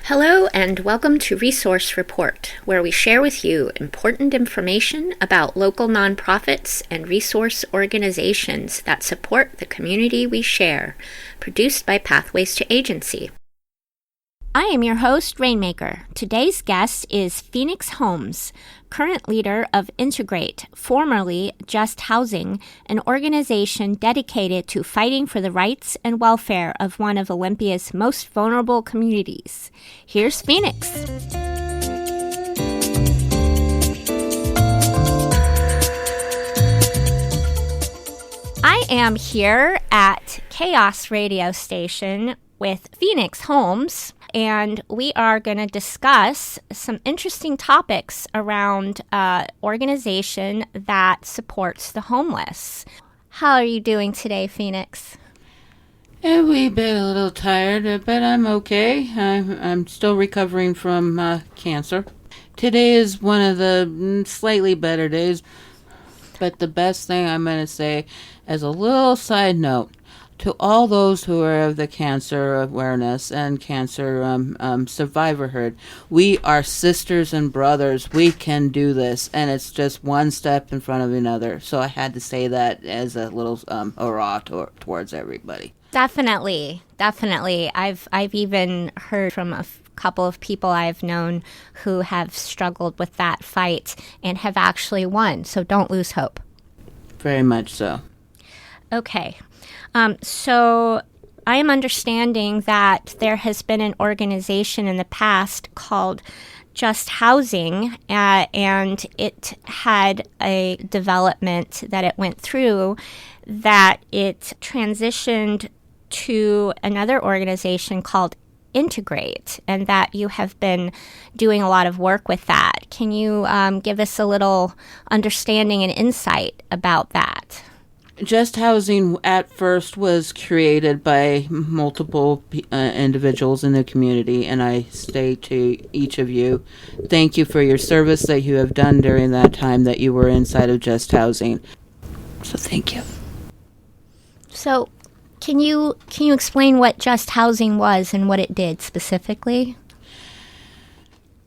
Hello and welcome to Resource Report, where we share with you important information about local nonprofits and resource organizations that support the community we share, produced by Pathways to Agency. I am your host, Rainmaker. Today's guest is Phoenix Holmes, current leader of Integrate, formerly Just Housing, an organization dedicated to fighting for the rights and welfare of one of Olympia's most vulnerable communities. Here's Phoenix. I am here at Chaos Radio Station with Phoenix Holmes, and we are going to discuss some interesting topics around organization that supports the homeless. How are you doing today, Phoenix? A wee bit a little tired, but I'm okay. I'm still recovering from cancer. Today is one of the slightly better days, but the best thing I'm going to say as a little side note, to all those who are of the cancer awareness and cancer survivorhood, we are sisters and brothers. We can do this, and it's just one step in front of another. So I had to say that as a little hurrah towards everybody. Definitely. I've even heard from a couple of people I've known who have struggled with that fight and have actually won. So don't lose hope. Very much so. Okay. So I am understanding that there has been an organization in the past called Just Housing, and it had a development that it went through that it transitioned to another organization called Integrate, and that you have been doing a lot of work with that. Can you give us a little understanding and insight about that? Just Housing at first was created by multiple individuals in the community, and I say to each of you, thank you for your service that you have done during that time that you were inside of Just Housing. So thank you. So can you explain what Just Housing was and what it did specifically?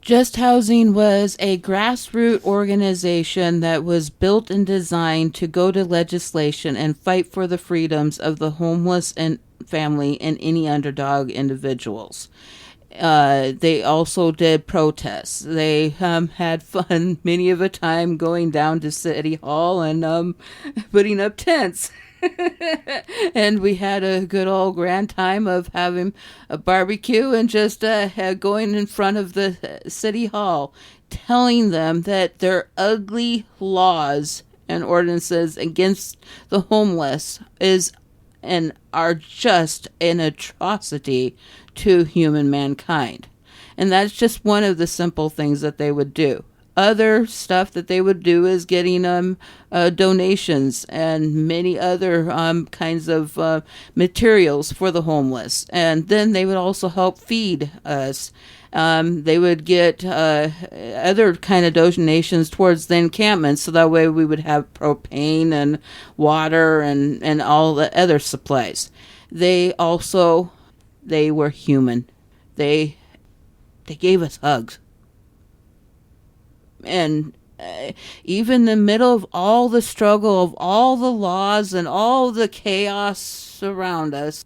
Just Housing was a grassroots organization that was built and designed to go to legislation and fight for the freedoms of the homeless and family and any underdog individuals. They also did protests. They had fun many of a time going down to City Hall and putting up tents. And we had a good old grand time of having a barbecue and just going in front of the City Hall, telling them that their ugly laws and ordinances against the homeless are just an atrocity to human mankind. And that's just one of the simple things that they would do. Other stuff that they would do is getting donations and many other kinds of materials for the homeless. And then they would also help feed us. They would get other kind of donations towards the encampment, so that way we would have propane and water and all the other supplies. They were human. They gave us hugs. And even in the middle of all the struggle of all the laws and all the chaos around us,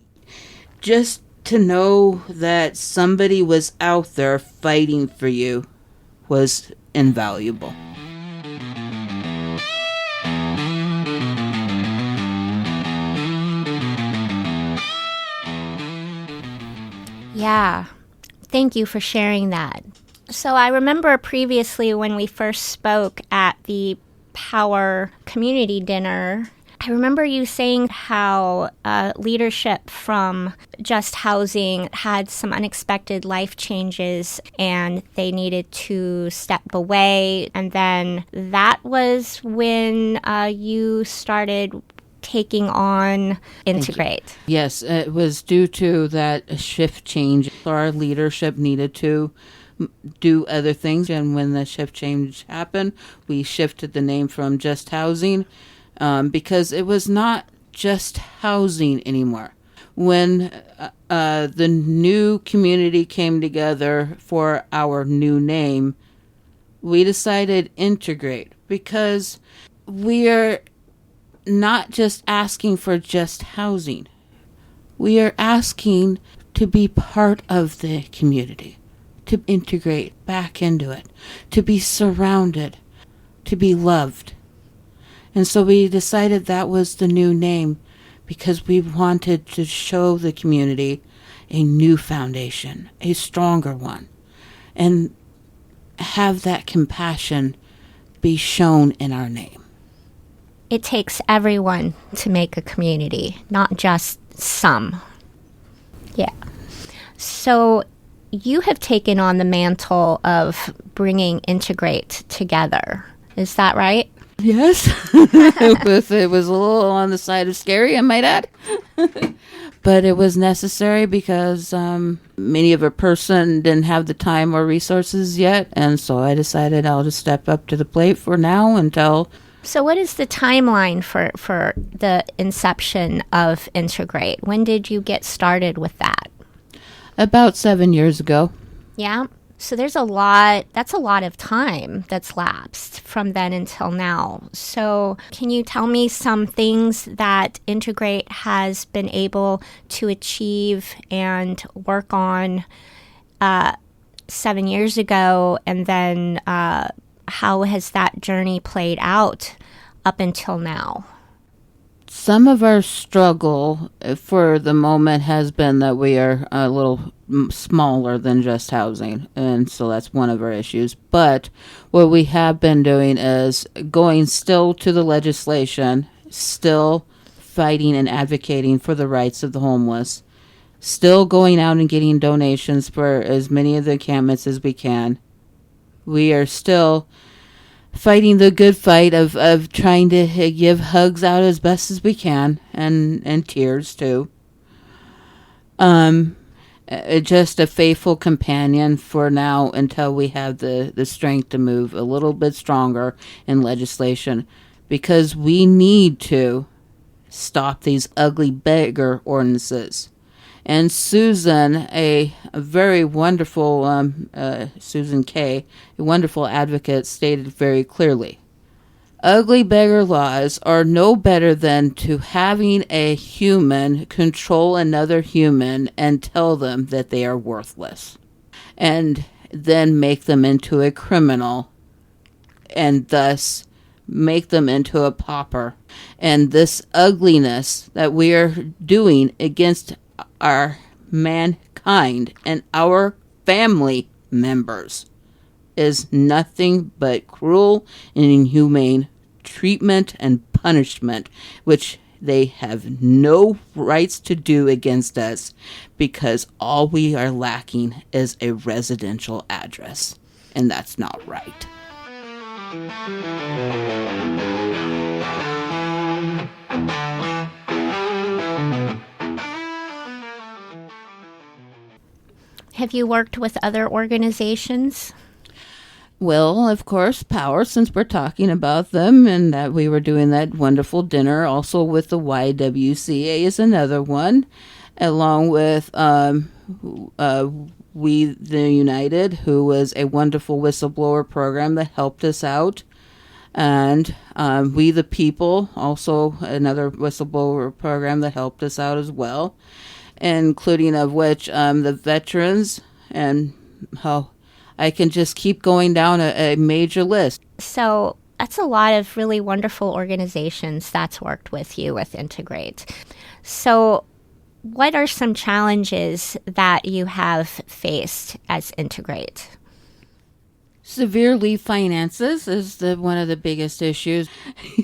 just to know that somebody was out there fighting for you was invaluable. Yeah. Thank you for sharing that. So I remember previously when we first spoke at the Power Community Dinner, I remember you saying how leadership from Just Housing had some unexpected life changes and they needed to step away. And then that was when you started taking on Integrate. Yes, it was due to that shift change. Our leadership needed to do other things, and when the shift change happened, we shifted the name from Just Housing because it was not just housing anymore. When the new community came together for our new name, we decided integrate, because we're not just asking for just housing. We are asking to be part of the community, to integrate back into it, to be surrounded, to be loved. And so we decided that was the new name, because we wanted to show the community a new foundation, a stronger one, and have that compassion be shown in our name. It takes everyone to make a community, not just some. Yeah. So you have taken on the mantle of bringing Integrate together. Is that right? Yes. It was a little on the side of scary, I might add. But it was necessary because many of a person didn't have the time or resources yet. And so I decided I'll just step up to the plate for now until... So what is the timeline for the inception of Integrate? When did you get started with that? About 7 years ago. Yeah. So that's a lot of time that's lapsed from then until now. So can you tell me some things that Integrate has been able to achieve and work on 7 years ago, and then how has that journey played out up until now? Some of our struggle for the moment has been that we are a little smaller than just housing, and so that's one of our issues. But what we have been doing is going still to the legislation, still fighting and advocating for the rights of the homeless, still going out and getting donations for as many of the encampments as we can. We are still fighting the good fight of trying to give hugs out as best as we can, and tears too. Just a faithful companion for now until we have the strength to move a little bit stronger in legislation, because we need to stop these ugly beggar ordinances. And Susan, a very wonderful, Susan Kay, a wonderful advocate, stated very clearly, ugly beggar laws are no better than to having a human control another human and tell them that they are worthless, and then make them into a criminal, and thus make them into a pauper. And this ugliness that we are doing against our mankind and our family members is nothing but cruel and inhumane treatment and punishment, which they have no rights to do against us, because all we are lacking is a residential address, and that's not right. Have you worked with other organizations? Well, of course, Power, since we're talking about them, and that we were doing that wonderful dinner. Also with the YWCA is another one, along with We the United, who was a wonderful whistleblower program that helped us out. And We the People, also another whistleblower program that helped us out as well, including of which the veterans, and how I can just keep going down a major list. So that's a lot of really wonderful organizations that's worked with you with Integrate. So what are some challenges that you have faced as Integrate? Severely, finances is one of the biggest issues.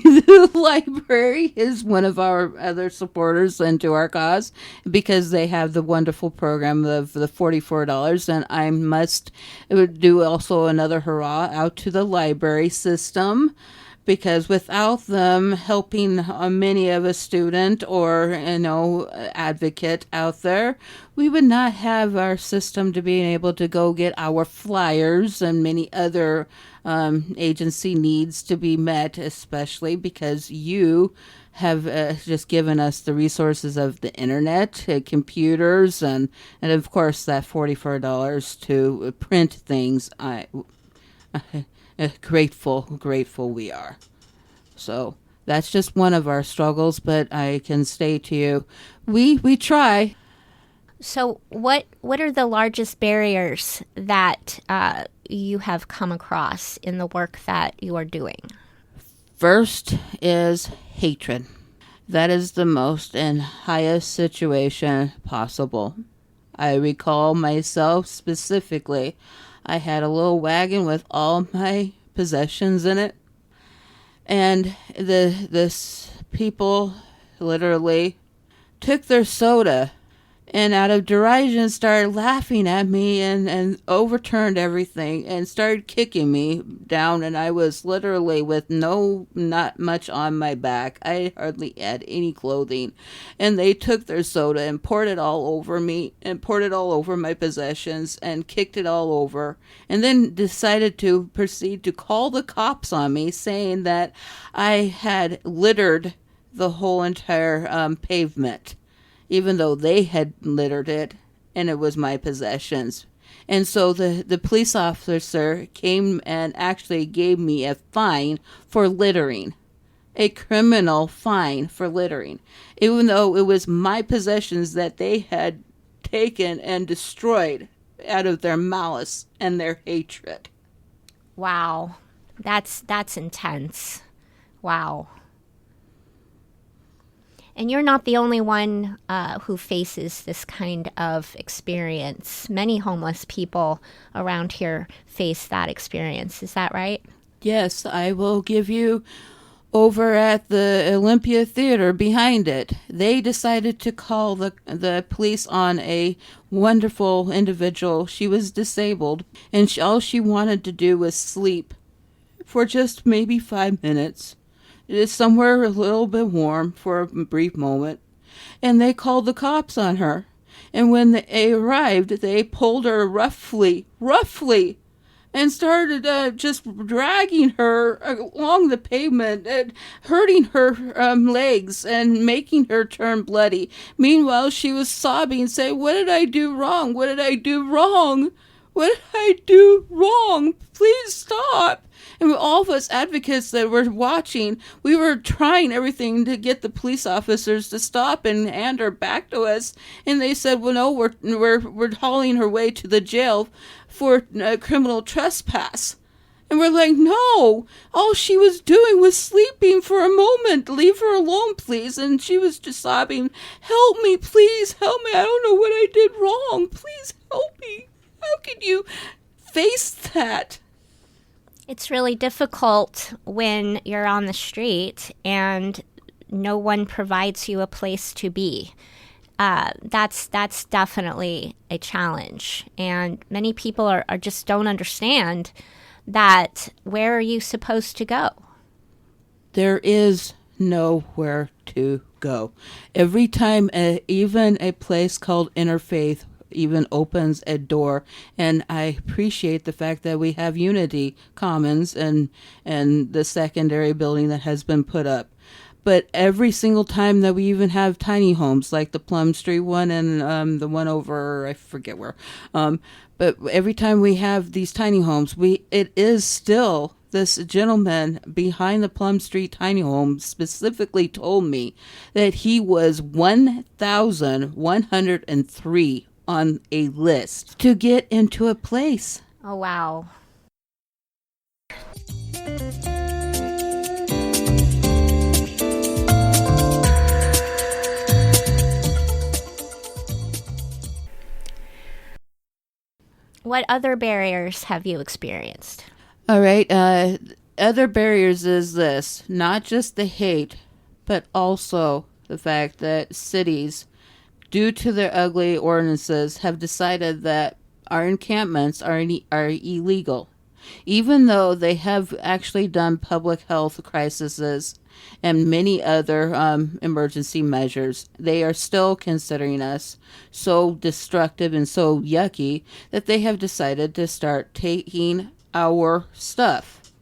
The library is one of our other supporters into our cause, because they have the wonderful program of the $44. And I must do also another hurrah out to the library system, because without them helping many of a student or advocate out there, we would not have our system to being able to go get our flyers and many other agency needs to be met, especially because you have just given us the resources of the internet, computers, and of course that $44 to print things. Grateful we are. So that's just one of our struggles, but I can say to you, we try. So what are the largest barriers that you have come across in the work that you are doing? First is hatred. That is the most and highest situation possible. I recall myself specifically, I had a little wagon with all my possessions in it, and this people literally took their soda and out of derision started laughing at me and overturned everything and started kicking me down, and I was literally with not much on my back. I hardly had any clothing, and they took their soda and poured it all over me and poured it all over my possessions and kicked it all over, and then decided to proceed to call the cops on me, saying that I had littered the whole entire pavement, even though they had littered it and it was my possessions. And so the police officer came and actually gave me a fine for littering, a criminal fine for littering, even though it was my possessions that they had taken and destroyed out of their malice and their hatred. Wow. That's intense. Wow. And you're not the only one who faces this kind of experience. Many homeless people around here face that experience. Is that right? Yes, I will give you over at the Olympia Theater behind it. They decided to call the police on a wonderful individual. She was disabled, and all she wanted to do was sleep for just maybe 5 minutes. It is somewhere a little bit warm for a brief moment, and they called the cops on her. And when they arrived, they pulled her roughly, and started just dragging her along the pavement and hurting her legs and making her turn bloody. Meanwhile, she was sobbing, saying, "What did I do wrong? What did I do wrong? What did I do wrong? Please stop." And all of us advocates that were watching, we were trying everything to get the police officers to stop and hand her back to us. And they said, "Well, no, we're hauling her way to the jail for criminal trespass." And we're like, "No, all she was doing was sleeping for a moment. Leave her alone, please." And she was just sobbing, "Help me, please, help me. I don't know what I did wrong. Please help me." How can you face that? It's really difficult when you're on the street and no one provides you a place to be. That's definitely a challenge. And many people are just don't understand that. Where are you supposed to go? There is nowhere to go. Every time even a place called Interfaith even opens a door, and I appreciate the fact that we have Unity Commons and the secondary building that has been put up. But every single time that we even have tiny homes, like the Plum Street one and the one over, I forget where, but every time we have these tiny homes, it is still, this gentleman behind the Plum Street tiny home specifically told me that he was 1,103 on a list to get into a place. Oh, wow. What other barriers have you experienced? All right. Other barriers is this, not just the hate, but also the fact that cities, due to their ugly ordinances, have decided that our encampments are illegal. Even though they have actually done public health crises and many other emergency measures, they are still considering us so destructive and so yucky that they have decided to start taking our stuff.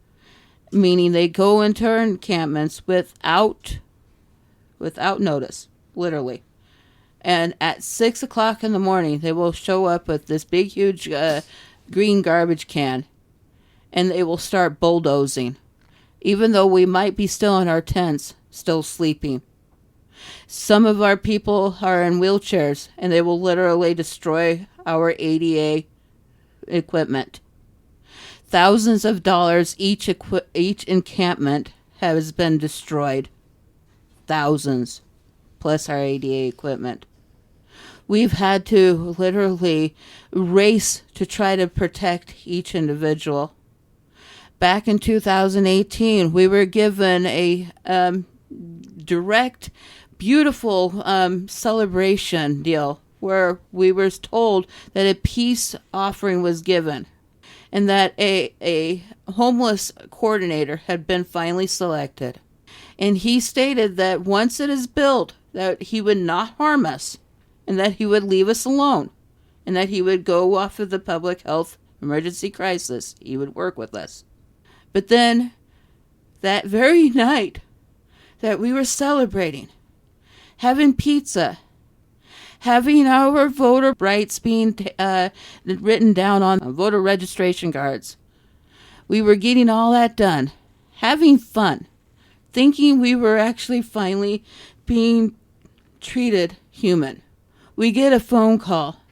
Meaning they go into our encampments without notice, literally. And at 6 o'clock in the morning, they will show up with this big, huge green garbage can, and they will start bulldozing, even though we might be still in our tents, still sleeping. Some of our people are in wheelchairs, and they will literally destroy our ADA equipment. Thousands of dollars each encampment has been destroyed. Thousands, plus our ADA equipment. We've had to literally race to try to protect each individual. Back in 2018, we were given a direct, beautiful celebration deal where we were told that a peace offering was given and that a homeless coordinator had been finally selected. And he stated that once it is built, that he would not harm us and that he would leave us alone and that he would go off of the public health emergency crisis. He would work with us. But then, that very night that we were celebrating, having pizza, having our voter rights being written down on voter registration cards, we were getting all that done, having fun, thinking we were actually finally being treated human. We get a phone call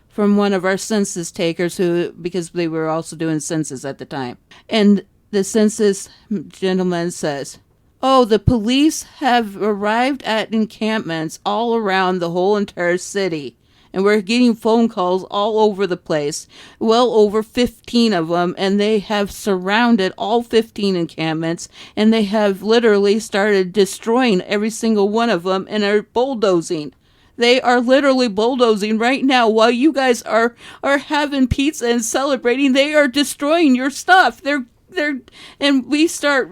from one of our census takers because they were also doing census at the time. And the census gentleman says, "Oh, the police have arrived at encampments all around the whole entire city. And we're getting phone calls all over the place. Well over 15 of them. And they have surrounded all 15 encampments. And they have literally started destroying every single one of them and are bulldozing. They are literally bulldozing right now while you guys are having pizza and celebrating. They are destroying your stuff. And we start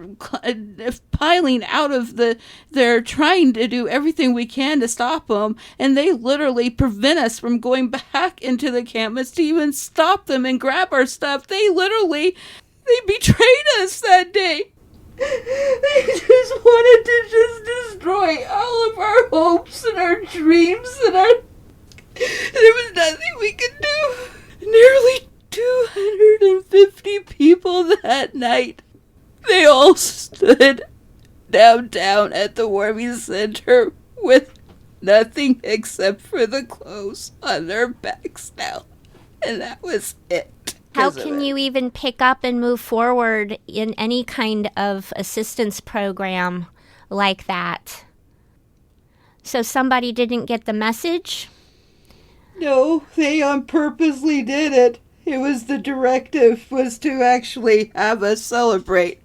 piling out of they're trying to do everything we can to stop them, and they literally prevent us from going back into the campus to even stop them and grab our stuff. They betrayed us that day. They just wanted to just destroy all of our hopes and our dreams and there was nothing we could do. Nearly 250 people that night. They all stood downtown at the warming center with nothing except for the clothes on their backs now. And that was it. How can you even pick up and move forward in any kind of assistance program like that? So somebody didn't get the message? No, they purposely did it. It was the directive was to actually have us celebrate.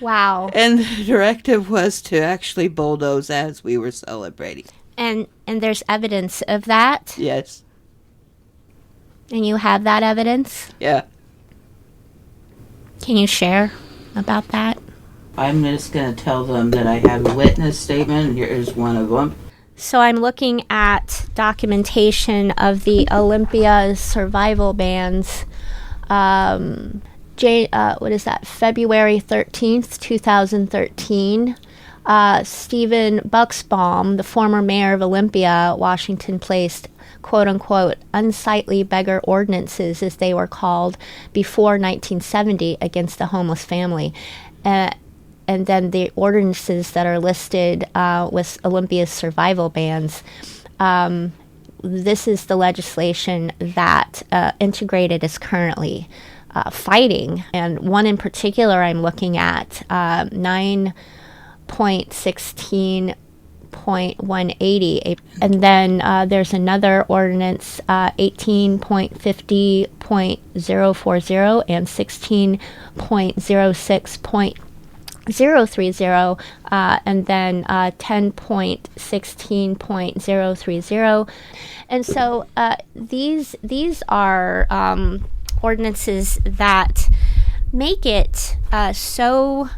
Wow. And the directive was to actually bulldoze as we were celebrating. And there's evidence of that? Yes. And you have that evidence? Yeah. Can you share about that? I'm just going to tell them that I have a witness statement. Here's one of them. So I'm looking at documentation of the Olympia survival bands. February 13th, 2013. Stephen Buxbaum, the former mayor of Olympia, Washington, placed quote-unquote unsightly beggar ordinances, as they were called, before 1970 against the homeless family. And then the ordinances that are listed with Olympia's survival bans. This is the legislation that Integrated is currently fighting. And one in particular I'm looking at, 9.16.180. And then there's another ordinance, 18.50.040 and 16.06.030, and then 10.16.030. And so these are ordinances that make it so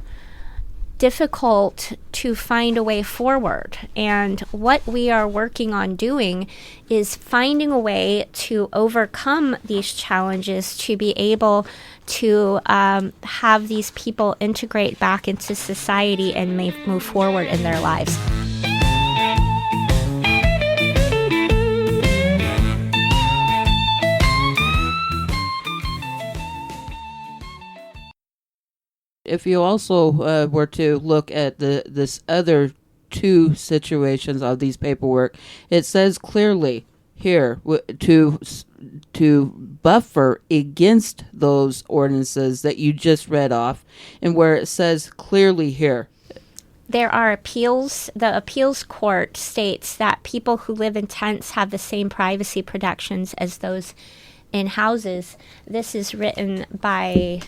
difficult to find a way forward. And what we are working on doing is finding a way to overcome these challenges to be able to have these people integrate back into society and move forward in their lives. If you also were to look at this other two situations of these paperwork, it says clearly here to buffer against those ordinances that you just read off, and where it says clearly here. There are appeals. The appeals court states that people who live in tents have the same privacy protections as those in houses. This is written by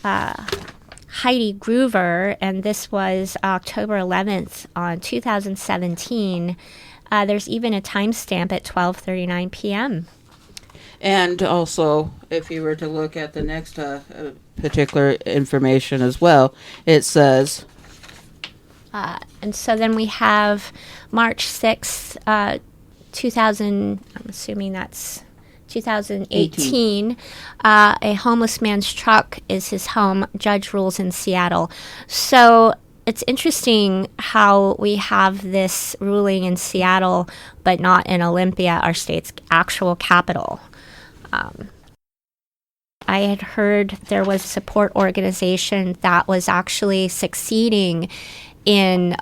Heidi Groover, and this was October 11th on 2017. There's even a timestamp at 12:39 p.m. And also, if you were to look at the next particular information as well, it says... and so then we have March 6th, 2000, I'm assuming that's 2018. A homeless man's truck is his home. Judge rules in Seattle. So it's interesting how we have this ruling in Seattle, but not in Olympia, our state's actual capital. I had heard there was a support organization that was actually succeeding in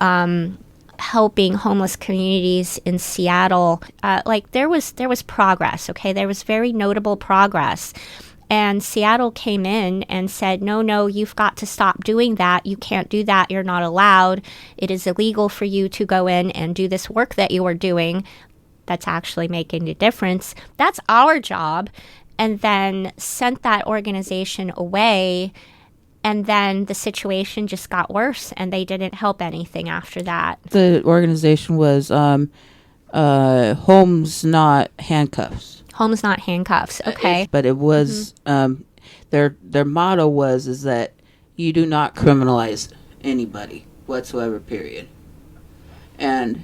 helping homeless communities in Seattle. There was progress, okay? There was very notable progress. And Seattle came in and said, no, you've got to stop doing that. You can't do that. You're not allowed. It is illegal for you to go in and do this work that you are doing that's actually making a difference. That's our job. And then sent that organization away. And then the situation just got worse, and they didn't help anything after that. The organization was Homes Not Handcuffs. Homes Not Handcuffs, okay. But it was, their motto was that you do not criminalize anybody whatsoever, period. And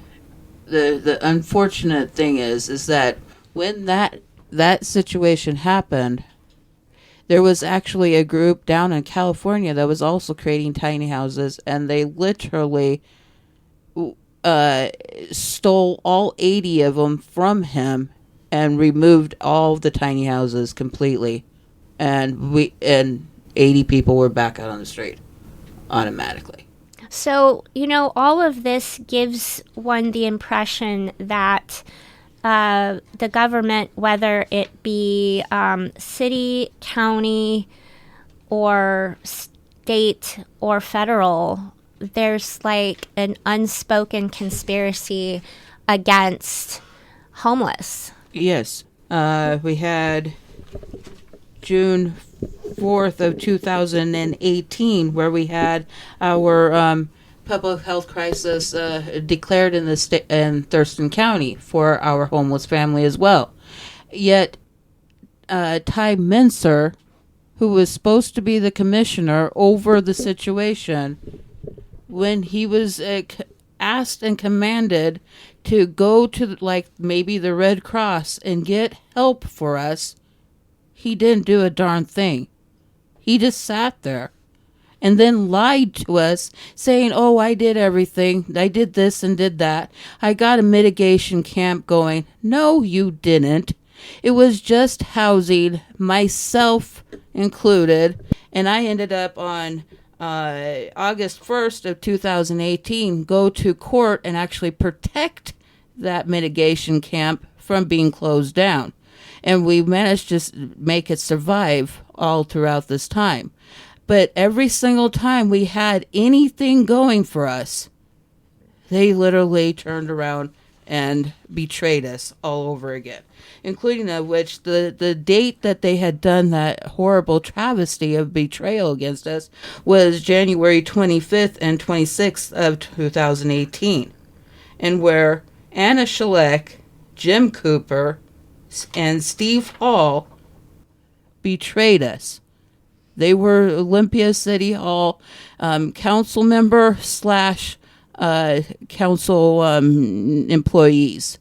the unfortunate thing is that when that situation happened, there was actually a group down in California that was also creating tiny houses, and they literally stole all 80 of them from him and removed all the tiny houses completely. And 80 people were back out on the street automatically. So, all of this gives one the impression that the government, whether it be city, county, or state, or federal, there's like an unspoken conspiracy against homeless. Yes. We had June 4th of 2018 where we had our public health crisis declared in Thurston County for our homeless family as well. Yet Ty Mincer, who was supposed to be the commissioner over the situation, when he was asked and commanded to go to maybe the Red Cross and get help for us, he didn't do a darn thing. He just sat there and then lied to us, saying, I did everything. I did this and did that. I got a mitigation camp going. No, you didn't. It was just housing, myself included. And I ended up on August 1st of 2018, go to court and actually protect that mitigation camp from being closed down. And we managed to make it survive all throughout this time. But every single time we had anything going for us, they literally turned around and betrayed us all over again. Including of which the date that they had done that horrible travesty of betrayal against us was January 25th and 26th of 2018. And where Anna Schleck, Jim Cooper, and Steve Hall betrayed us. They were Olympia City Hall council member slash council employees.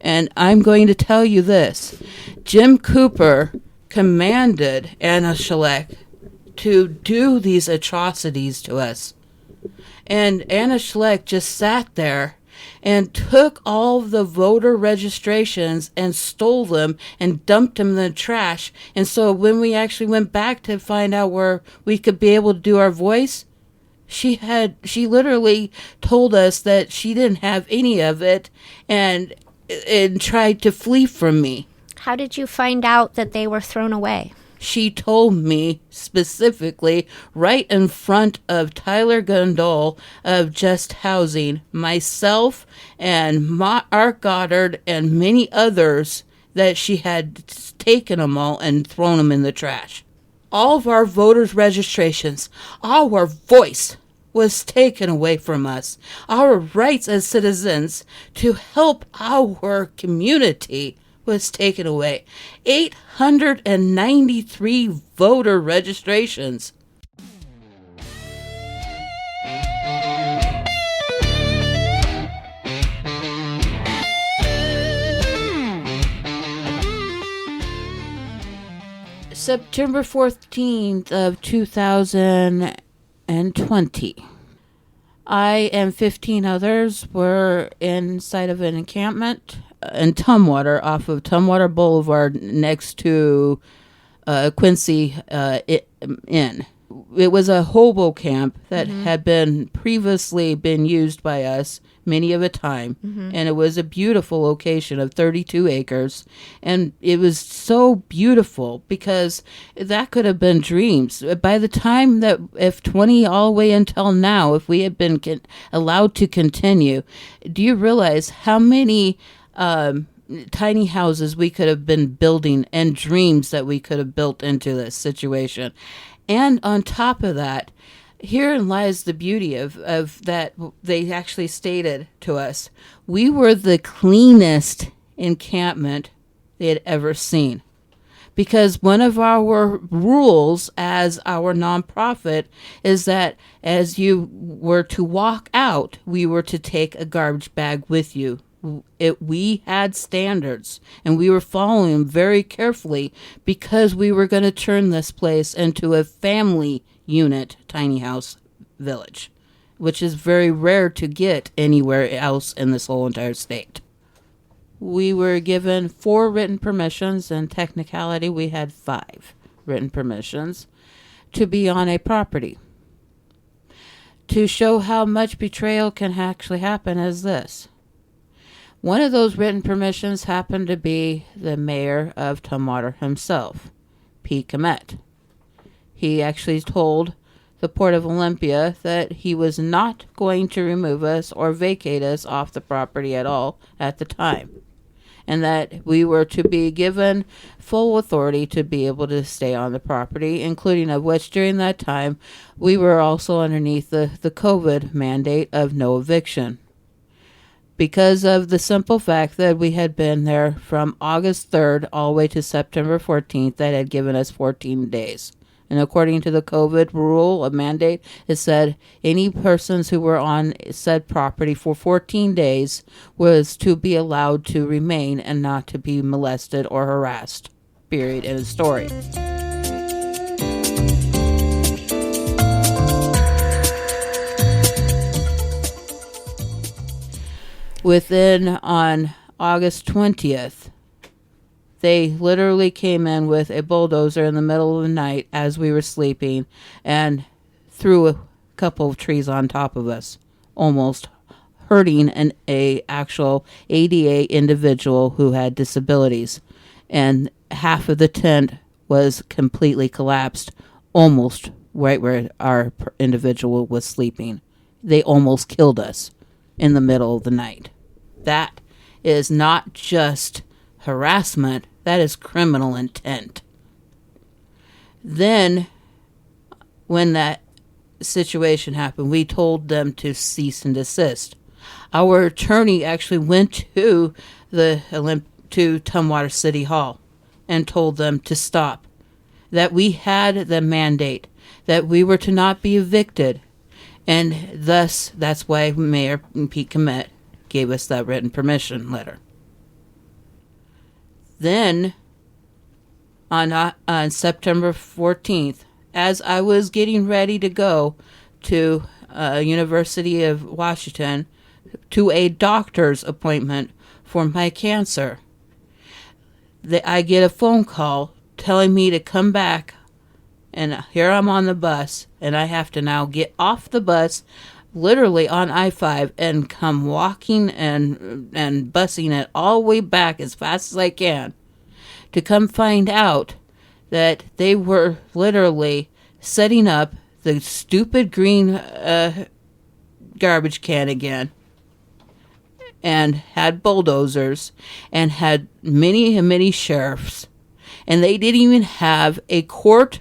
And I'm going to tell you this. Jim Cooper commanded Anna Schleck to do these atrocities to us. And Anna Schleck just sat there and took all of the voter registrations and stole them and dumped them in the trash. And so when we actually went back to find out where we could be able to do our voice, she literally told us that she didn't have any of it and tried to flee from me. How did you find out that they were thrown away? She told me specifically right in front of Tyler Gondol of Just Housing, myself and Art Goddard and many others, that she had taken them all and thrown them in the trash. All of our voters' registrations, our voice was taken away from us. Our rights as citizens to help our community was taken away. 893 voter registrations. September 14th of 2020. I and 15 others were inside of an encampment in Tumwater, off of Tumwater Boulevard, next to Quincy Inn. It was a hobo camp that had been previously been used by us many of a time, and it was a beautiful location of 32 acres, and it was so beautiful because that could have been dreams. By the time that, if 20 all the way until now, if we had been allowed to continue, do you realize how many tiny houses we could have been building and dreams that we could have built into this situation? And on top of that, herein lies the beauty of that they actually stated to us. We were the cleanest encampment they had ever seen. Because one of our rules as our nonprofit is that as you were to walk out, we were to take a garbage bag with you. We had standards, and we were following them very carefully because we were going to turn this place into a family unit tiny house village, which is very rare to get anywhere else in this whole entire state. We were given 4 written permissions. In technicality, we had 5 written permissions to be on a property. To show how much betrayal can actually happen is this. One of those written permissions happened to be the mayor of Tumwater himself, P. Komet. He actually told the Port of Olympia that he was not going to remove us or vacate us off the property at all at the time, and that we were to be given full authority to be able to stay on the property, including of which during that time we were also underneath the COVID mandate of no eviction. Because of the simple fact that we had been there from August 3rd all the way to September 14th, that had given us 14 days. And according to the COVID rule, a mandate, it said any persons who were on said property for 14 days was to be allowed to remain and not to be molested or harassed. Period. End of story. On August 20th, they literally came in with a bulldozer in the middle of the night as we were sleeping and threw a couple of trees on top of us, almost hurting an actual ADA individual who had disabilities. And half of the tent was completely collapsed, almost right where our individual was sleeping. They almost killed us in the middle of the night. That is not just harassment, that is criminal intent. Then, when that situation happened, we told them to cease and desist. Our attorney actually went to Tumwater City Hall and told them to stop that we had the mandate, that we were to not be evicted. And thus, that's why Mayor Pete Komet gave us that written permission letter. Then, on September 14th, as I was getting ready to go to University of Washington to a doctor's appointment for my cancer, I get a phone call telling me to come back, and here I'm on the bus, and I have to now get off the bus, literally on I-5, and come walking and busing it all the way back as fast as I can, to come find out that they were literally setting up the stupid green garbage can again, and had bulldozers, and had many sheriffs, and they didn't even have a court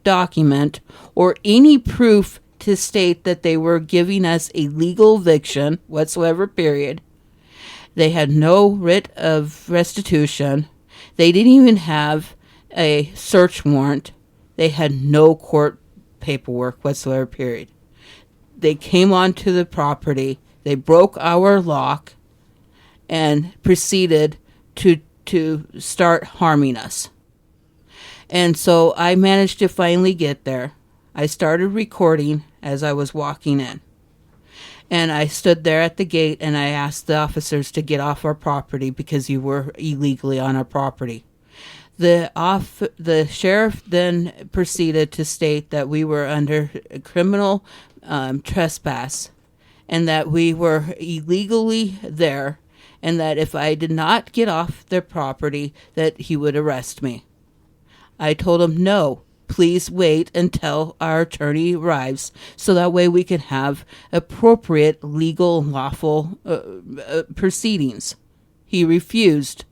document or any proof to state that they were giving us a legal eviction whatsoever, period. They had no writ of restitution. They didn't even have a search warrant. They had no court paperwork whatsoever, period. They came onto the property. They broke our lock and proceeded to start harming us. And so I managed to finally get there. I started recording as I was walking in. And I stood there at the gate and I asked the officers to get off our property because you were illegally on our property. The sheriff then proceeded to state that we were under criminal trespass, and that we were illegally there, and that if I did not get off their property, that he would arrest me. I told him, no, please wait until our attorney arrives, so that way we can have appropriate legal and lawful proceedings. He refused.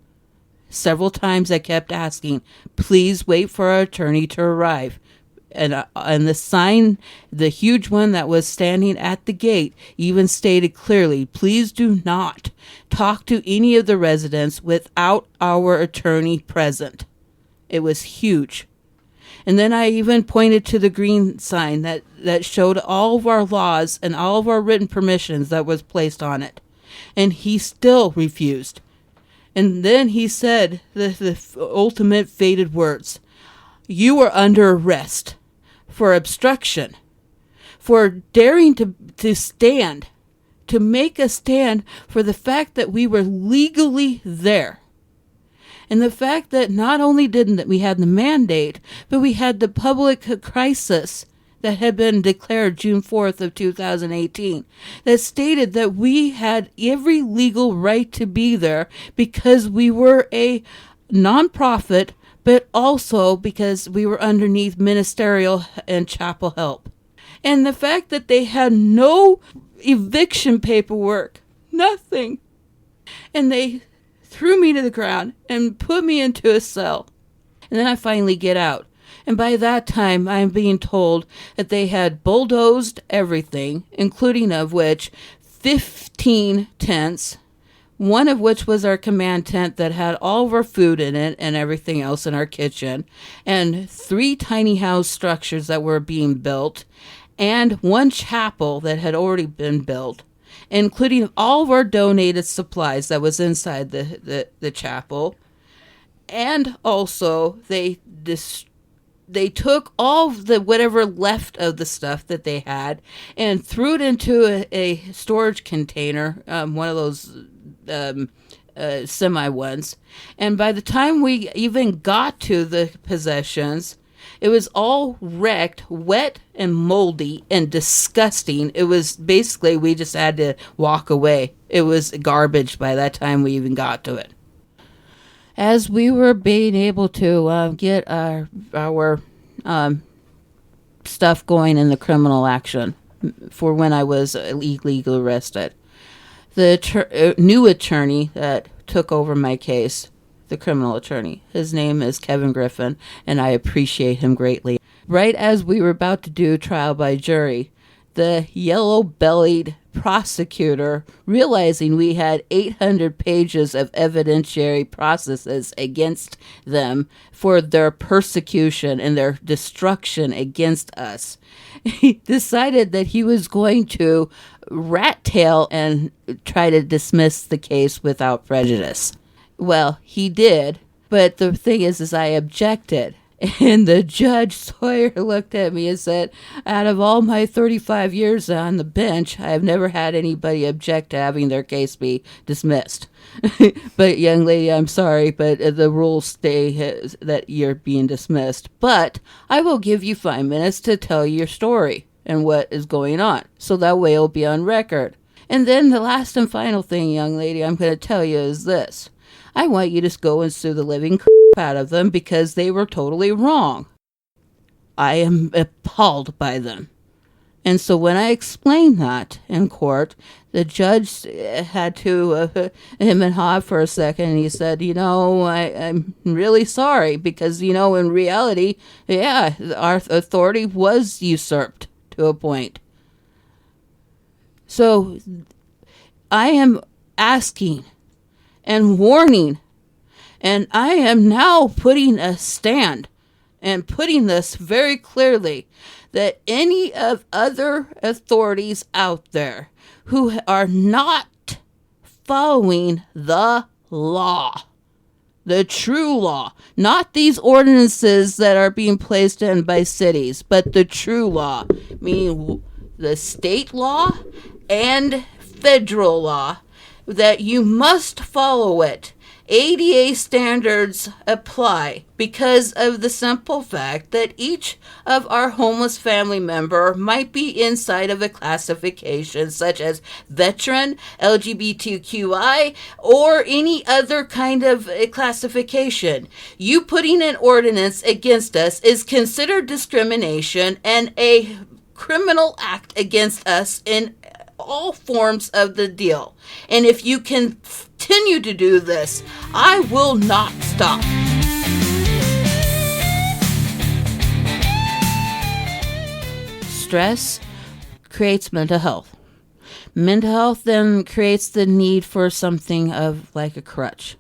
Several times I kept asking, please wait for our attorney to arrive. And the sign, the huge one that was standing at the gate, even stated clearly, please do not talk to any of the residents without our attorney present. It was huge. And then I even pointed to the green sign that showed all of our laws and all of our written permissions that was placed on it. And he still refused. And then he said the ultimate fated words, you are under arrest for obstruction, for daring to stand, to make a stand for the fact that we were legally there. And the fact that not only didn't we had the mandate, but we had the public crisis that had been declared June 4th of 2018 that stated that we had every legal right to be there because we were a nonprofit, but also because we were underneath ministerial and chapel help. And the fact that they had no eviction paperwork, nothing. And they threw me to the ground and put me into a cell. And then I finally get out. And by that time, I'm being told that they had bulldozed everything, including of which 15 tents, one of which was our command tent that had all of our food in it and everything else in our kitchen, and 3 tiny house structures that were being built, and 1 chapel that had already been built, including all of our donated supplies that was inside the chapel. And also, they took all of the whatever left of the stuff that they had and threw it into a storage container, one of those semi ones. And by the time we even got to the possessions, it was all wrecked, wet and moldy and disgusting. It was basically, we just had to walk away. It was garbage by that time we even got to it. As we were being able to get our stuff going in the criminal action for when I was illegally arrested, the new attorney that took over my case, the criminal attorney, his name is Kevin Griffin, and I appreciate him greatly. Right as we were about to do trial by jury, the yellow-bellied prosecutor, realizing we had 800 pages of evidentiary processes against them for their persecution and their destruction against us, he decided that he was going to rat tail and try to dismiss the case without prejudice. Well, he did, but the thing is I objected. And the judge Sawyer looked at me and said, out of all my 35 years on the bench, I have never had anybody object to having their case be dismissed. But young lady, I'm sorry, but the rules stay that you're being dismissed. But I will give you 5 minutes to tell your story and what is going on. So that way it'll be on record. And then the last and final thing, young lady, I'm going to tell you is this. I want you to go and sue the living out of them because they were totally wrong. I am appalled by them. And so when I explained that in court, the judge had to him and haw for a second, and he said, I'm really sorry because, in reality, our authority was usurped to a point. So I am asking and warning, and I am now putting a stand and putting this very clearly that any of other authorities out there who are not following the law, the true law, not these ordinances that are being placed in by cities, but the true law, meaning the state law and federal law, that you must follow it. ADA standards apply because of the simple fact that each of our homeless family member might be inside of a classification such as veteran, LGBTQI, or any other kind of classification. You putting an ordinance against us is considered discrimination and a criminal act against us in all forms of the deal. And if you continue to do this, I will not stop. Stress creates mental health. Mental health then creates the need for something of like a crutch.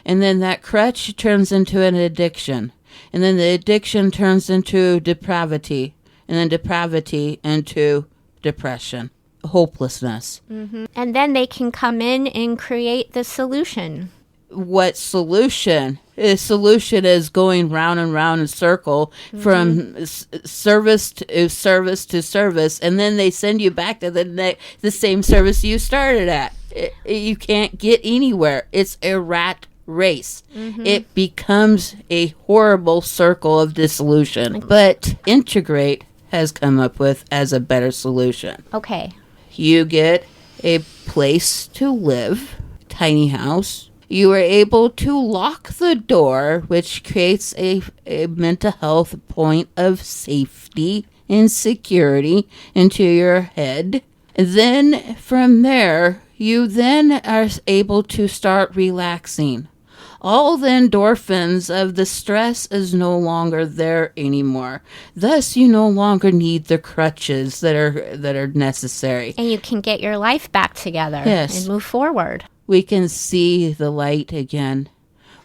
And then that crutch turns into an addiction. And then the addiction turns into depravity. And then depravity into depression. Hopelessness. Mm-hmm. And then they can come in and create the solution. What solution? The solution is going round and round in circle from service to service to service, and then they send you back to the same service you started at. You can't get anywhere. It's a rat race. Mm-hmm. It becomes a horrible circle of dissolution. But Integrate has come up with as a better solution. Okay. You get a place to live, tiny house. You are able to lock the door, which creates a mental health point of safety and security into your head. Then from there, you then are able to start relaxing. All the endorphins of the stress is no longer there anymore. Thus, you no longer need the crutches that are necessary. And you can get your life back together and move forward. We can see the light again.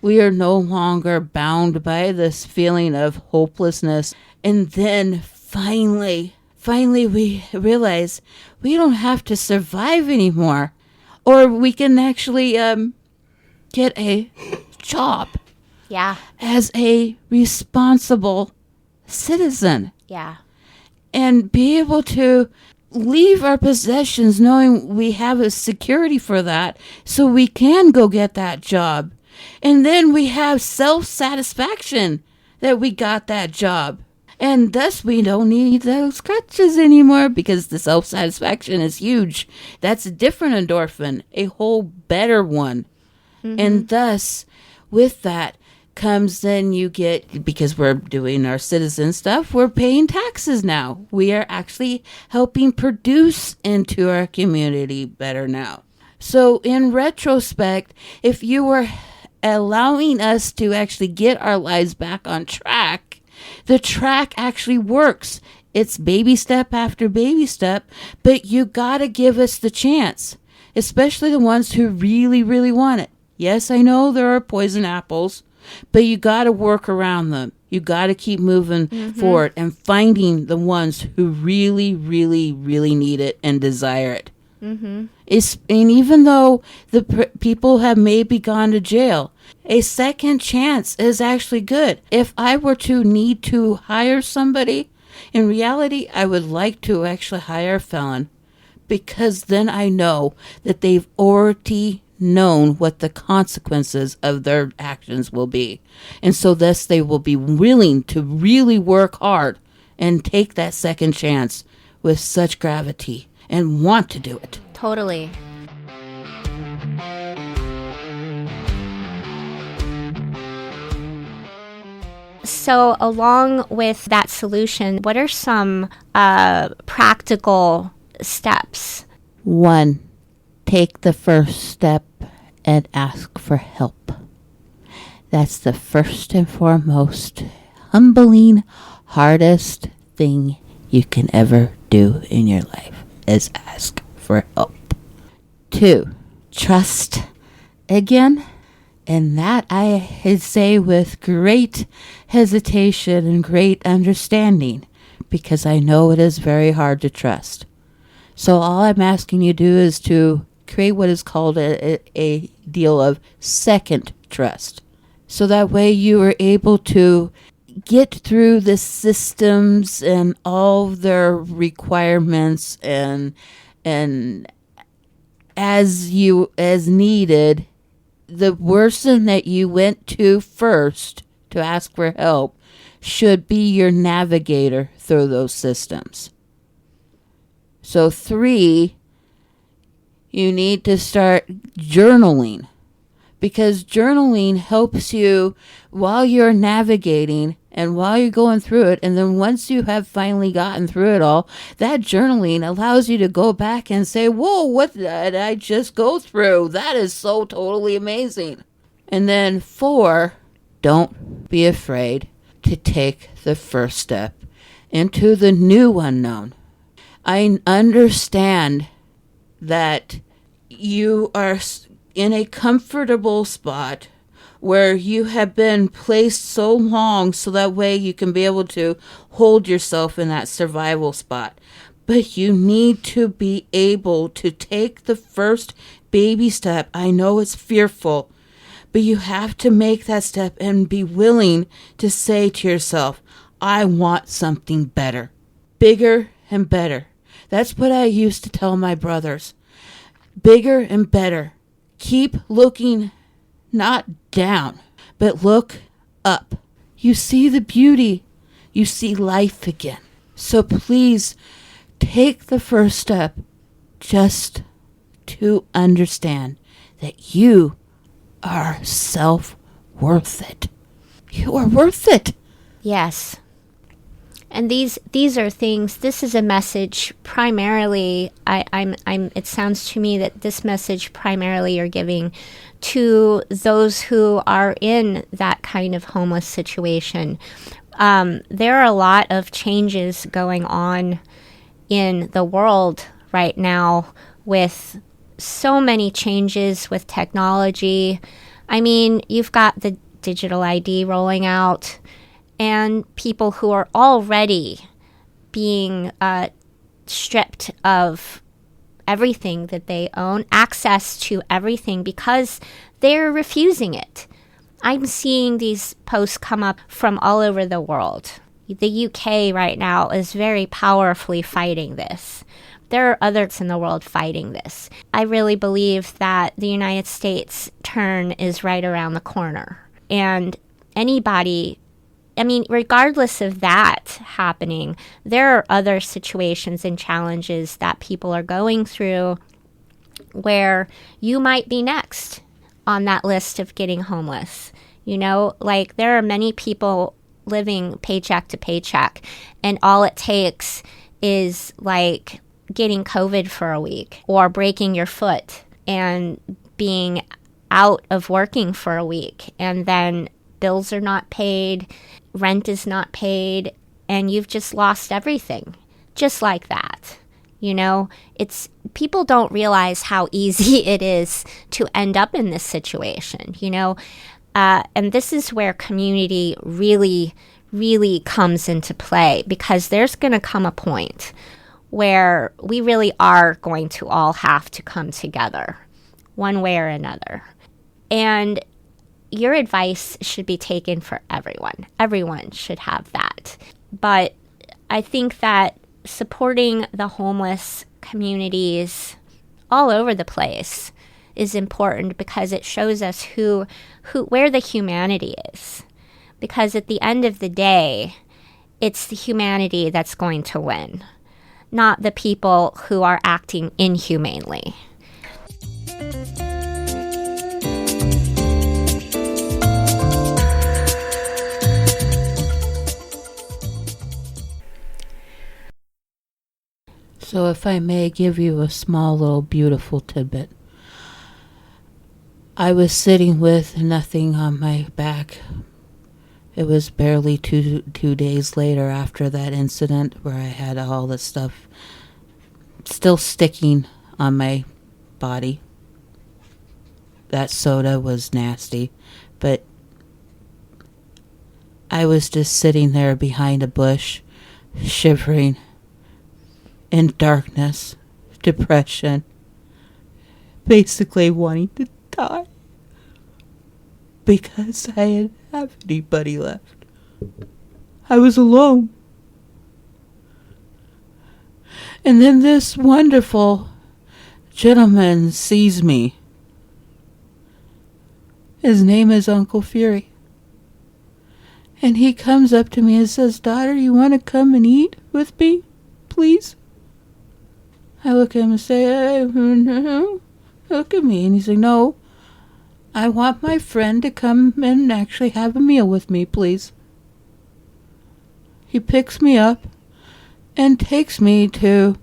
We are no longer bound by this feeling of hopelessness. And then finally we realize we don't have to survive anymore. Or we can actually get a job. Yeah. As a responsible citizen. Yeah. And be able to leave our possessions knowing we have a security for that so we can go get that job. And then we have self-satisfaction that we got that job. And thus we don't need those crutches anymore because the self-satisfaction is huge. That's a different endorphin, a whole better one. Mm-hmm. And thus, with that comes then you get, because we're doing our citizen stuff, we're paying taxes now. We are actually helping produce into our community better now. So in retrospect, if you were allowing us to actually get our lives back on track, the track actually works. It's baby step after baby step, but you got to give us the chance, especially the ones who really, really want it. Yes, I know there are poison apples, but you got to work around them. You got to keep moving forward and finding the ones who really, really, really need it and desire it. And even though the people have maybe gone to jail, a second chance is actually good. If I were to need to hire somebody, in reality, I would like to actually hire a felon, because then I know that they've already known what the consequences of their actions will be. And so thus they will be willing to really work hard and take that second chance with such gravity and want to do it. Totally. So along with that solution, what are some practical steps? 1, take the first step and ask for help. That's the first and foremost humbling, hardest thing you can ever do in your life is ask for help. 2, trust again. And that I say with great hesitation and great understanding, because I know it is very hard to trust. So all I'm asking you to do is to create what is called a deal of second trust. So that way you are able to get through the systems and all their requirements and as needed. The person that you went to first to ask for help should be your navigator through those systems. So 3, you need to start journaling, because journaling helps you while you're navigating and while you're going through it. And then once you have finally gotten through it all, that journaling allows you to go back and say, whoa, what did I just go through? That is so totally amazing. And then 4, don't be afraid to take the first step into the new unknown. I understand that you are in a comfortable spot where you have been placed so long so that way you can be able to hold yourself in that survival spot. But you need to be able to take the first baby step. I know it's fearful, but you have to make that step and be willing to say to yourself, I want something better, bigger and better. That's what I used to tell my brothers. Bigger and better. Keep looking not down, but look up. You see the beauty. You see life again. So please take the first step just to understand that you are self-worth it. You are worth it. Yes. And these are things, this is a message primarily, it sounds to me that this message primarily you're giving to those who are in that kind of homeless situation. There are a lot of changes going on in the world right now, with so many changes with technology. I mean, you've got the digital ID rolling out, and people who are already being stripped of everything that they own, access to everything, because they're refusing it. I'm seeing these posts come up from all over the world. The UK right now is very powerfully fighting this. There are others in the world fighting this. I really believe that the United States' turn is right around the corner. And anybody, I mean, regardless of that happening, there are other situations and challenges that people are going through where you might be next on that list of getting homeless. You know, like there are many people living paycheck to paycheck, and all it takes is like getting COVID for a week or breaking your foot and being out of working for a week, and then bills are not paid, rent is not paid, and you've just lost everything, just like that. You know, people don't realize how easy it is to end up in this situation, you know, and this is where community really, really comes into play, because there's going to come a point where we really are going to all have to come together one way or another. And your advice should be taken for everyone. Everyone should have that. But I think that supporting the homeless communities all over the place is important, because it shows us where the humanity is. Because at the end of the day, it's the humanity that's going to win, not the people who are acting inhumanely. So if I may give you a small little beautiful tidbit. I was sitting with nothing on my back. It was barely two days later after that incident where I had all this stuff still sticking on my body. That soda was nasty, but I was just sitting there behind a bush, shivering in darkness, depression, basically wanting to die because I didn't have anybody left. I was alone. And then this wonderful gentleman sees me. His name is Uncle Fury. And he comes up to me and says, "Daughter, you want to come and eat with me, please?" I look at him and say, "No." Look at me. And he's like, "No, I want my friend to come and actually have a meal with me, please." He picks me up and takes me to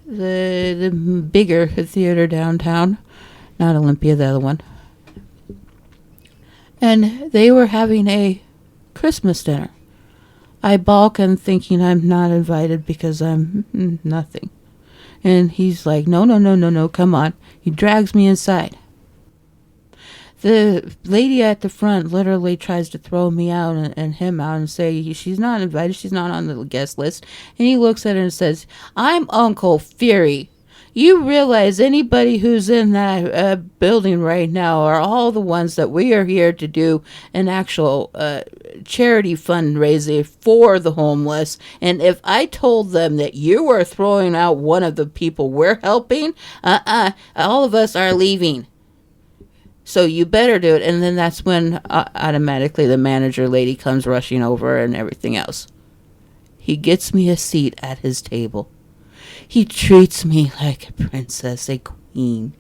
the bigger theater downtown. Not Olympia, the other one. And they were having a Christmas dinner. I balk and thinking I'm not invited because I'm nothing. And he's like, no, come on. He drags me inside. The lady at the front literally tries to throw me out and him out and say, "She's not invited, she's not on the guest list." And he looks at her and says, "I'm Uncle Fury. You realize anybody who's in that building right now are all the ones that we are here to do an actual charity fundraiser for the homeless. And if I told them that you were throwing out one of the people we're helping, all of us are leaving. So you better do it." And then that's when automatically the manager lady comes rushing over and everything else. He gets me a seat at his table. He treats me like a princess, a queen,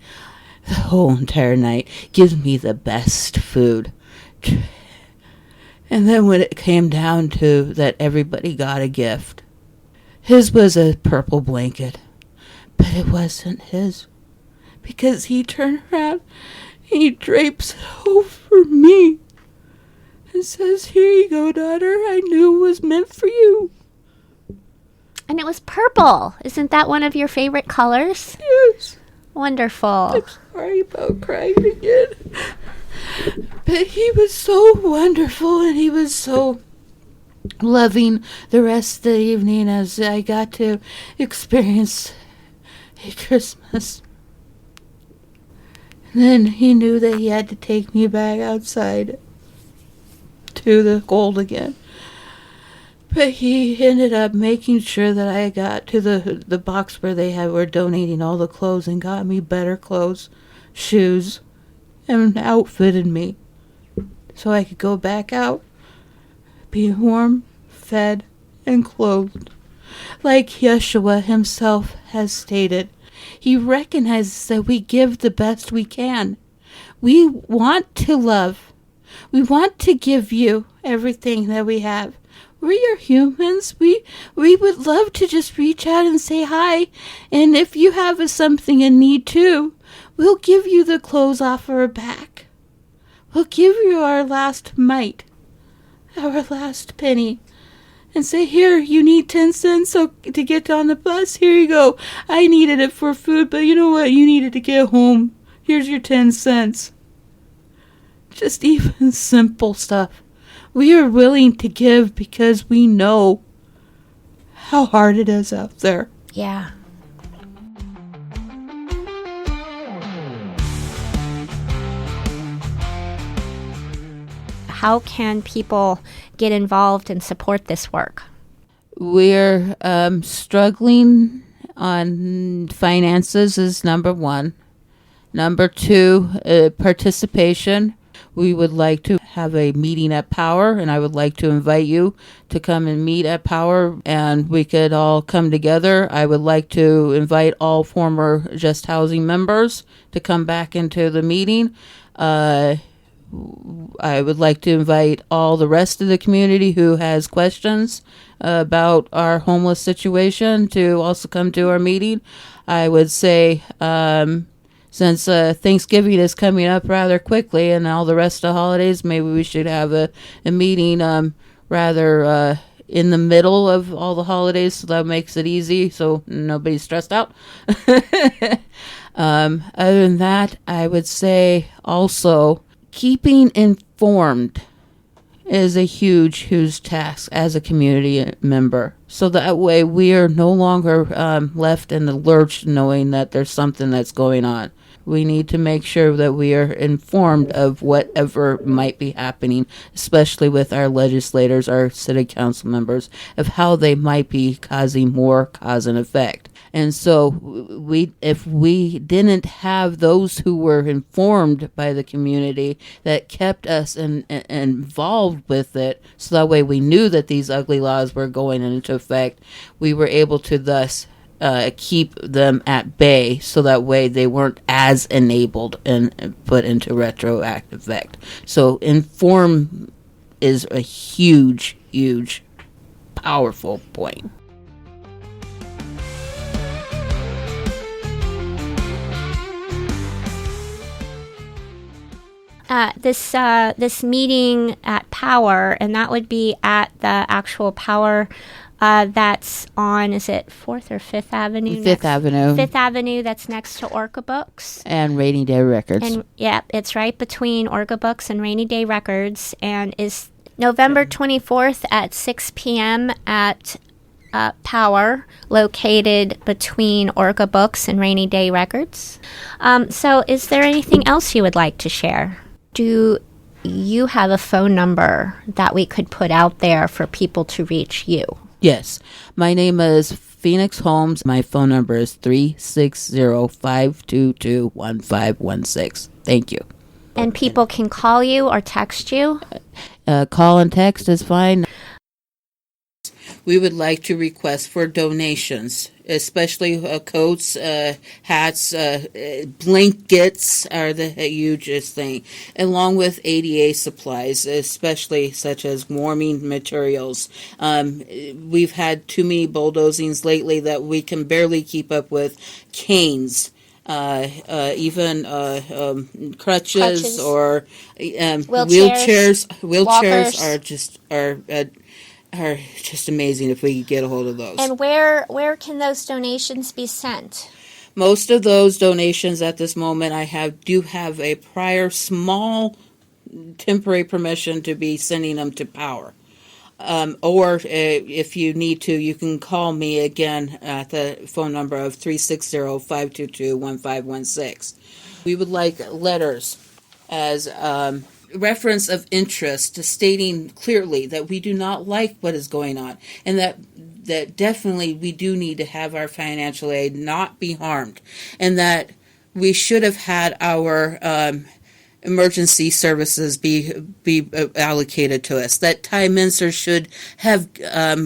the whole entire night. Gives me the best food. And then when it came down to that everybody got a gift, his was a purple blanket. But it wasn't his. Because he turned around, he drapes it over me and says, "Here you go, daughter. I knew it was meant for you." And it was purple. Isn't that one of your favorite colors? Yes. Wonderful. I'm sorry about crying again. But he was so wonderful, and he was so loving the rest of the evening as I got to experience a Christmas. And then he knew that he had to take me back outside to the cold again. But he ended up making sure that I got to the box where they were donating all the clothes and got me better clothes, shoes, and outfitted me so I could go back out, be warm, fed, and clothed. Like Yeshua himself has stated, he recognizes that we give the best we can. We want to love. We want to give you everything that we have. We're humans. We would love to just reach out and say hi. And if you have something in need too, we'll give you the clothes off our back. We'll give you our last mite, our last penny. and say, here, you need 10 cents to get on the bus. Here you go. I needed it for food, but you know what? You needed to get home. Here's your 10 cents. Just even simple stuff. We are willing to give because we know how hard it is out there. Yeah. How can people get involved and support this work? We're struggling on finances is number one. Number two, participation. We would like to have a meeting at Power, and I would like to invite you to come and meet at Power, and we could all come together. I would like to invite all former Just Housing members to come back into the meeting. I would like to invite all the rest of the community who has questions about our homeless situation to also come to our meeting. I would say, since Thanksgiving is coming up rather quickly and all the rest of the holidays, maybe we should have a meeting rather in the middle of all the holidays, so that makes it easy so nobody's stressed out. Other than that, I would say also keeping informed is a huge task as a community member. So that way we are no longer left in the lurch knowing that there's something that's going on. We need to make sure that we are informed of whatever might be happening, especially with our legislators, our city council members, of how they might be causing more cause and effect. And so if we didn't have those who were informed by the community that kept us involved with it, so that way we knew that these ugly laws were going into effect, we were able to thus keep them at bay, so that way they weren't as enabled and put into retroactive effect. So inform is a huge, powerful point. This meeting at Power, and that would be at the actual Power that's on, is it 4th or 5th Avenue? Fifth Avenue. 5th Avenue, that's next to Orca Books. And Rainy Day Records. And yeah, it's right between Orca Books and Rainy Day Records, and is November 24th at 6 p.m. at Power, located between Orca Books and Rainy Day Records. So is there anything else you would like to share? Do you have a phone number that we could put out there for people to reach you? Yes. My name is Phoenix Holmes. My phone number is 360-522-1516. Thank you. And people can call you or text you? Call and text is fine. We would like to request for donations, especially coats, hats, blankets are the hugest thing, along with ADA supplies, especially such as warming materials. We've had too many bulldozings lately that we can barely keep up with. Canes, even crutches or wheelchairs. Wheelchairs are just amazing if we could get a hold of those. And where can those donations be sent? Most of those donations at this moment do have a prior small temporary permission to be sending them to Power. Or if you need to, you can call me again at the phone number of 360-522-1516. We would like letters as reference of interest, stating clearly that we do not like what is going on, and that definitely we do need to have our financial aid not be harmed, and that we should have had our emergency services be allocated to us, that Ty Mincer should have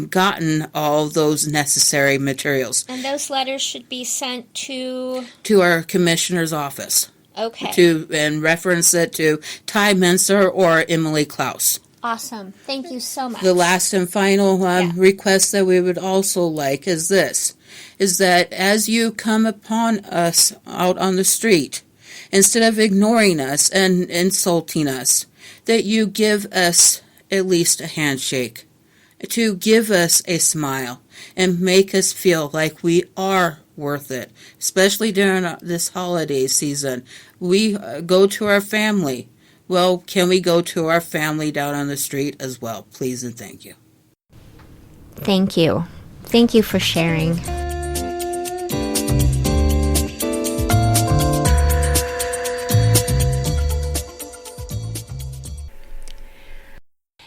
gotten all those necessary materials. And those letters should be sent to our commissioner's office. Okay. And reference it to Ty Mincer or Emily Klaus. Awesome. Thank you so much. The last and final request that we would also like is this, is that as you come upon us out on the street, instead of ignoring us and insulting us, that you give us at least a handshake. to give us a smile and make us feel like we are worth it, especially during this holiday season. We go to our family. Well, can we go to our family down on the street as well? Please and thank you. Thank you. Thank you for sharing.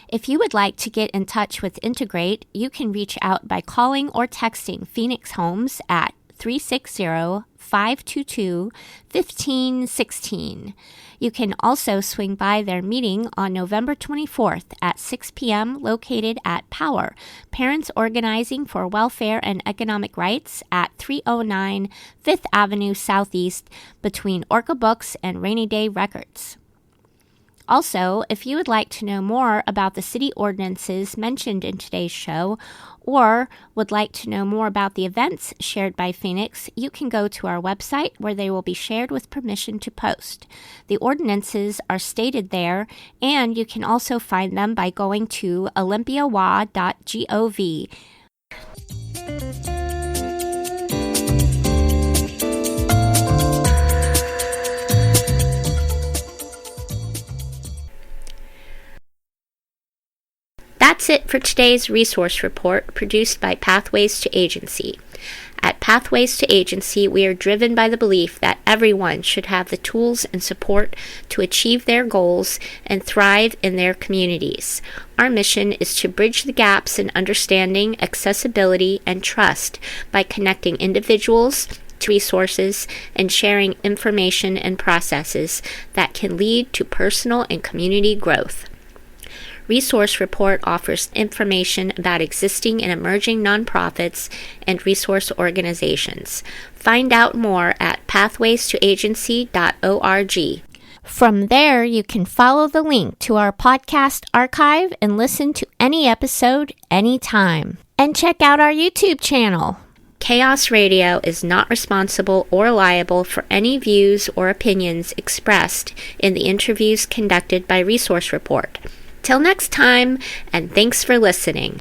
If you would like to get in touch with Integrate, you can reach out by calling or texting Phoenix Holmes at 360-522-1516. You can also swing by their meeting on November 24th at 6 p.m. located at POWER, Parents Organizing for Welfare and Economic Rights at 309 5th Avenue Southeast between Orca Books and Rainy Day Records. Also, if you would like to know more about the city ordinances mentioned in today's show, or would like to know more about the events shared by Phoenix, you can go to our website where they will be shared with permission to post. The ordinances are stated there, and you can also find them by going to olympiawa.gov. That's it for today's resource report produced by Pathways to Agency. At Pathways to Agency, we are driven by the belief that everyone should have the tools and support to achieve their goals and thrive in their communities. Our mission is to bridge the gaps in understanding, accessibility, and trust by connecting individuals to resources and sharing information and processes that can lead to personal and community growth. Resource Report offers information about existing and emerging nonprofits and resource organizations. Find out more at pathwaystoagency.org. From there, you can follow the link to our podcast archive and listen to any episode anytime. And check out our YouTube channel. Chaos Radio is not responsible or liable for any views or opinions expressed in the interviews conducted by Resource Report. Till next time, and thanks for listening.